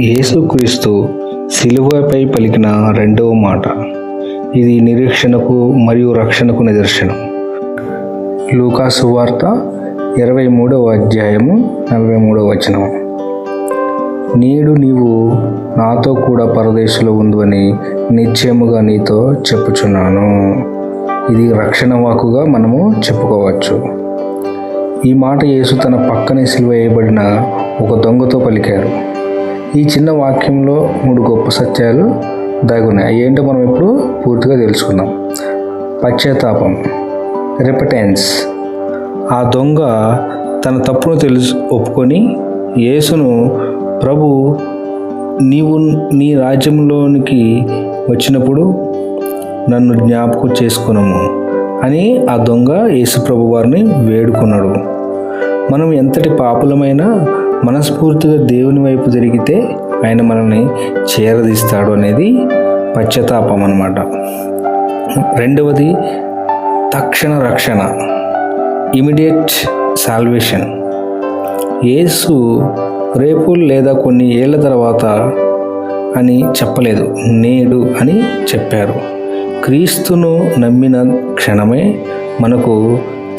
యేసుక్రీస్తు శిలువపై పలికిన రెండవ మాట. ఇది నిరీక్షణకు మరియు రక్షణకు నిదర్శనం. లూకా సువార్త 23వ అధ్యాయము 43వ వచనం. నేడు నీవు నాతో కూడా పరదేశంలో ఉందని నిశ్చయముగా నీతో చెప్పుచున్నాను. ఇది రక్షణ వాక్కుగా మనము చెప్పుకోవచ్చు. ఈ మాట యేసు తన పక్కనే సిలువ వేయబడిన ఒక దొంగతో పలికారు. ఈ చిన్న వాక్యంలో 3 గొప్ప సత్యాలు దాగున్నాయి. ఏంటో మనం ఇప్పుడు పూర్తిగా తెలుసుకుందాం. పశ్చాత్తాపం, రిపెటెన్స్. ఆ దొంగ తన తప్పును ఒప్పుకొని యేసును, ప్రభు, నీవు నీ రాజ్యంలోనికి వచ్చినప్పుడు నన్ను జ్ఞాపకం చేసుకున్నాము అని ఆ దొంగ యేసు ప్రభు వారిని వేడుకున్నాడు. మనం ఎంతటి పాపులమైనా మనస్ఫూర్తిగా దేవుని వైపు జరిగితే ఆయన మనల్ని చేరదీస్తాడు అనేది పశ్చాత్తాపం అన్నమాట. రెండవది తక్షణ రక్షణ, ఇమిడియట్ సాల్వేషన్. యేసు రేపు లేదా కొన్ని ఏళ్ల తర్వాత అని చెప్పలేదు, నేడు అని చెప్పారు. క్రీస్తును నమ్మిన క్షణమే మనకు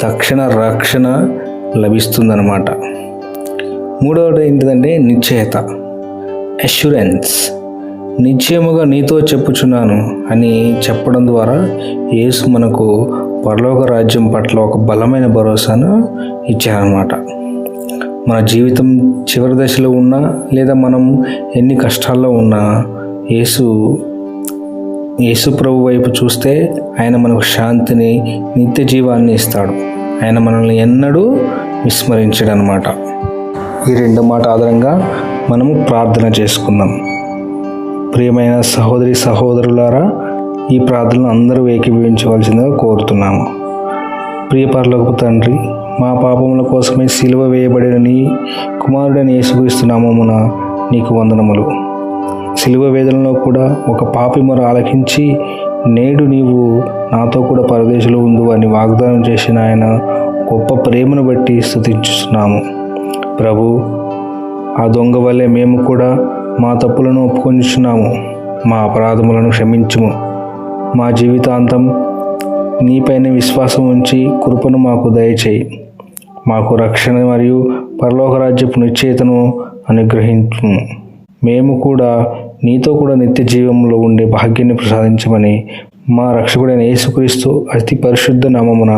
తక్షణ రక్షణ లభిస్తుందన్నమాట. మూడవది ఏంటిదంటే నిశ్చయత, అష్యూరెన్స్. నిశ్చయముగా నీతో చెప్పుచున్నాను అని చెప్పడం ద్వారా యేసు మనకు పరలోక రాజ్యం పట్ల ఒక బలమైన భరోసాను ఇచ్చారన్నమాట. మన జీవితం చివరి దశలో ఉన్నా లేదా మనం ఎన్ని కష్టాల్లో ఉన్నా యేసు ప్రభు వైపు చూస్తే ఆయన మనకు శాంతిని, నిత్య జీవాన్ని ఇస్తాడు. ఆయన మనల్ని ఎన్నడూ విస్మరించడు అన్నమాట. ఈ 2 మాట ఆధారంగా మనము ప్రార్థన చేసుకుందాం. ప్రియమైన సహోదరి సహోదరులారా, ఈ ప్రార్థనలు అందరూ ఏకీభవించవలసిందిగా కోరుతున్నాము. ప్రియ పరలోకపు తండ్రి, మా పాపముల కోసమే సిలువ వేయబడిన నీ కుమారుడైన యేసుక్రీస్తు నామమున నీకు వందనములు. సిలువ వేదనలో కూడా ఒక పాపి మొర ఆలకించి నేడు నీవు నాతో కూడా పరదేశంలో ఉండు అని వాగ్దానం చేసిన ఆయన గొప్ప ప్రేమను బట్టి స్తుతించుతున్నాము. ప్రభు, ఆ దొంగ వల్లే మేము కూడా మా తప్పులను ఒప్పుకొనిచున్నాము. మా అపరాధములను క్షమించుము. మా జీవితాంతం నీపైన విశ్వాసం ఉంచి కృపను మాకు దయచేయి. మాకు రక్షణ మరియు పరలోక రాజ్యపు నిశ్చయతను అనుగ్రహించుము. మేము కూడా నీతో కూడా నిత్య జీవంలో ఉండే భాగ్యాన్ని ప్రసాదించమని మా రక్షకుడైన యేసుక్రీస్తు అతి పరిశుద్ధ నామమున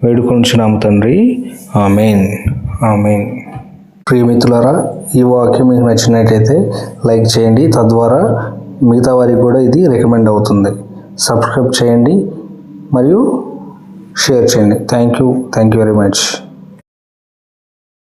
వేడుకొనుచున్నాము తండ్రి. ఆమేన్, ఆమేన్. ప్రియమిత్రులారా, ఈ వాక్యం మీకు నచ్చినట్లయితే లైక్ చేయండి. తద్వారా మిగతా వారికి కూడా ఇది రికమెండ్ అవుతుంది. సబ్స్క్రైబ్ చేయండి మరియు షేర్ చేయండి. Thank you very much.